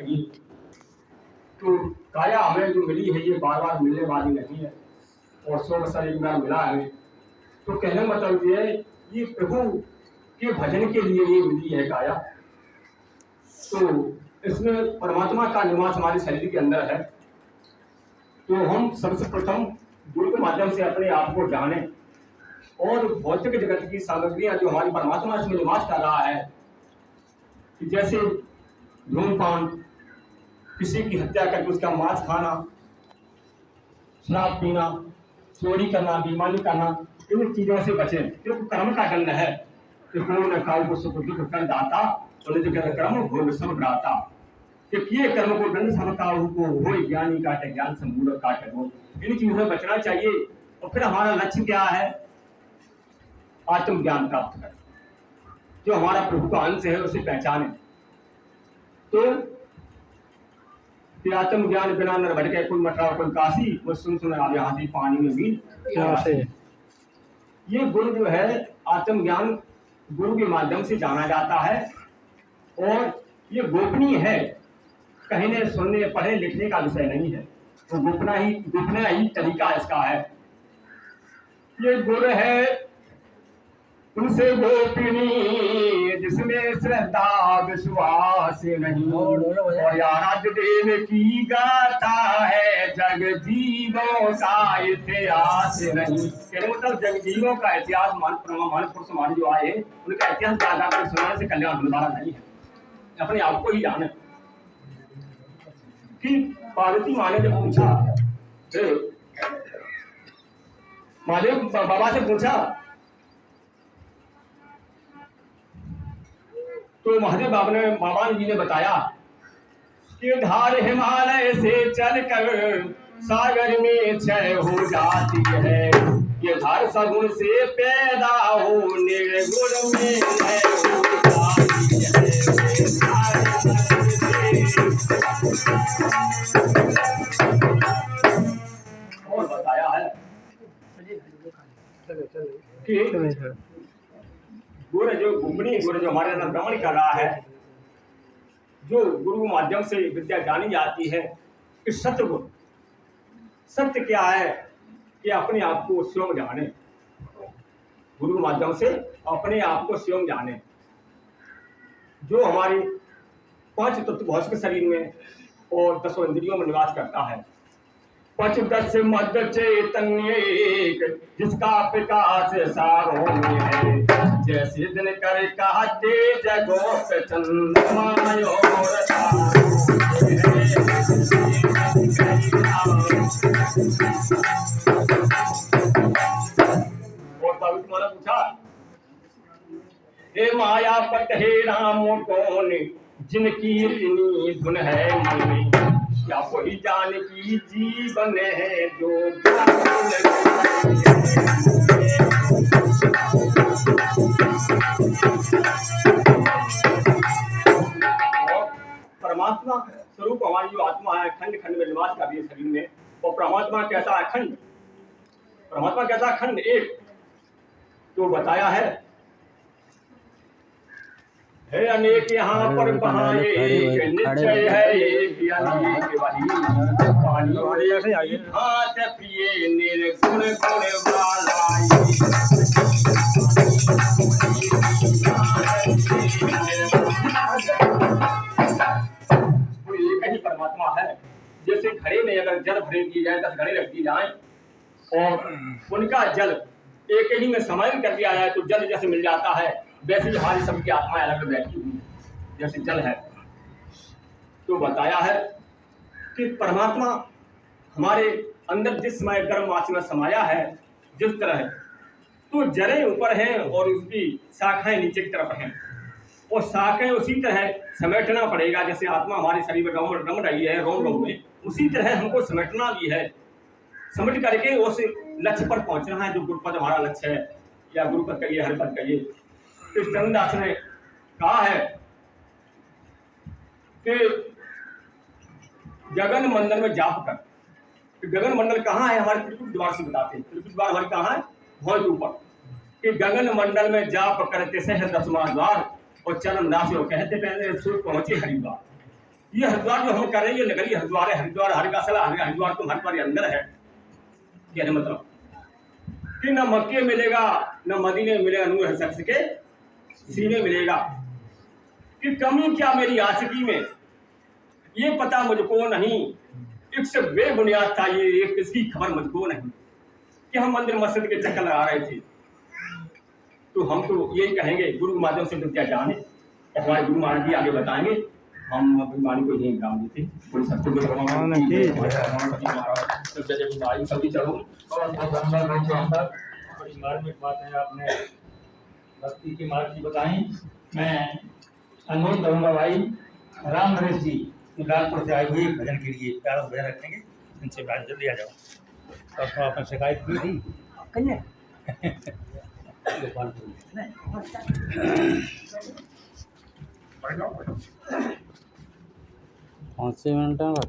चाहिए। तो काया हमें जो मिली है ये बार बार मिलने वाली नहीं है, और 100 वर्ष एक बार मिला है। तो कहने का मतलब ये है, ये प्रभु के भजन के लिए ये मिली है काया। तो इसमें परमात्मा का निवास हमारे शरीर के अंदर है। तो हम सबसे प्रथम गुरु के माध्यम से अपने आप को जाने, और भौतिक जगत की सामग्रियां जो हमारी परमात्मा इसमें निवास कर रहा है, कि जैसे धूमपान, किसी की हत्या करके उसका मांस खाना, शराब पीना, चोरी करना, बेईमानी करना, इन चीजों से बचें। क्योंकि कर्म का दंड है कि पूर्ण काल को सुख दुख कर दाता, कर्म भोग सब भ्राता। कि किए कर्म को दंड सब काहू को, हो ज्ञानी काटे ज्ञान से मूढ़ काटे हो। इन चीजों से बचना चाहिए। और फिर हमारा लक्ष्य क्या है? आत्मज्ञान प्राप्त करें, जो हमारा प्रभु का अंश है उसे पहचाने। तो आत्मज्ञान बिना नर भटके कोई मटरा कोई काशी, वो सुन आवे हाथी पानी में भी प्यासे। ये गुरु जो है आत्मज्ञान गुरु के माध्यम से जाना जाता है, और ये गोपनीय है, कहने सुनने पढ़े लिखने का विषय नहीं है। तो गोपनीय ही तरीका इसका है। ये गुरु है उनसे गोपनीय जिसमें श्रद्धा विश्वास नहीं, और आराध्य देव की गाथा है जग जीवों का इतिहास नहीं। कहने मतलब जग जीवों का इतिहास महापुरुष हमारे जो आए उनका इतिहास ज्यादा कर सुनाने से कल्याण होने वाला नहीं है। अपने आप को ही जाने। कि पार्वती माँ ने जब पूछा, महादेव बाबा से पूछा, तो महादेव बाबा जी ने बताया कि धार हिमालय से चलकर सागर में क्षय हो जाती है, ये धार सगुण से पैदा हो निर्गुण में लय हो जाती है। और बताया है कि गुरु जो गुम्बनी गुरु जो हमारे अंदर भ्रमण कर रहा है, जो गुरु के माध्यम से विद्या जानी जाती है, कि सत्य गुरु। सत्य क्या है? कि अपने आप को स्वयं जाने, गुरु के माध्यम से अपने आप को स्वयं जाने। जो हमारे 5 तत्व भौतिक शरीर में और 10 इंद्रियों में निवास करता है। 5 10 मद चैतन्य एक, जिसका प्रकाश सारों में है, जैसे दिन कर कहते जगो चंद्रमा और पवित्र माना पूछा, हे माया पट हे राम कौन, जिनकी इतनी धुन है मन में, क्या कोई जान की जीवन है जो परमात्मा स्वरूप हमारी जो आत्मा है खंड खंड में निवास कर रही है शरीर में। और परमात्मा कैसा अखंड, परमात्मा कैसा अखंड एक, तो बताया है अनेक यहाँ पर वहाँ एक, निश्चय है एक अनेक वही, पानी हाथ पिए निर्गुण गुण वाला। तो एक ही परमात्मा है। जैसे घड़े में अगर जल भर दी जाए, 10 घड़े रख दी जाए, और उनका जल एक ही में समाहित कर दिया जाए, तो जल जैसे मिल जाता है, वैसे ही हमारी सबकी आत्मा अलग बैठी हुई है, जैसे जल है। तो बताया है कि परमात्मा हमारे अंदर जिस समय गर्भवासी में समाया है, जिस तरह है, तो जड़ें ऊपर हैं और उसकी शाखाएं नीचे की तरफ हैं, और शाखाएं उसी तरह समेटना पड़ेगा। जैसे आत्मा हमारे शरीर में रम रही है रोम रोम में, उसी तरह हमको समेटना भी है। समेट करके उस लक्ष्य पर पहुंचना है, जो गुरुपद हमारा लक्ष्य है, या गुरुपद कहिए हरिपद कहिए। तो चंद्रदास ने कहा है कि गगन मंडल में जाप कर। तो गगन मंडल कहाँ है? हमारे त्रिकुट द्वार से बताते हैं। त्रिकुट द्वार हमारे कहाँ है? बहुत ऊपर। कि गगन मंडल में जाप करते से है 10वां द्वार, और चरण दास कहते पहले सूर्य पहुंचे हरिद्वार। ये हरिद्वार जो हम कर रहे हैं ये नगरी हरिद्वार है। हरिद्वार हर का सला हरिद्वार तो हरिद्वार अंदर है। कहने मतलब कि न मक्के मिलेगा न मदीने मिलेगा, नूर है शख्स के सीने मिलेगा। कि कमी क्या मेरी आशिकी में ये पता मुझको नहीं, इश्क बेबुनियाद था ये एक इसकी खबर मुझको नहीं। कि हम मंदिर मस्जिद के चक्कर लगा रहे थे, तो हम तो यही कहेंगे गुरु के माध्यम से विद्या जाने, हमारे गुरु महाराज जी आगे बताएंगे। हम अभिमानी को यही काम देते कोई सत्य सभी चलो। बड़ी मार्मिक बात है आपने भक्ति की मार्ग की बताई। मैं अनुरोध करूँगा भाई राम नरेश जी लालपुर से आए हुए भजन के लिए प्यारा भजन रखेंगे, इनसे बात जल्दी आ जाओ। तो आपने शिकायत की थी पाँच 6 मिनट में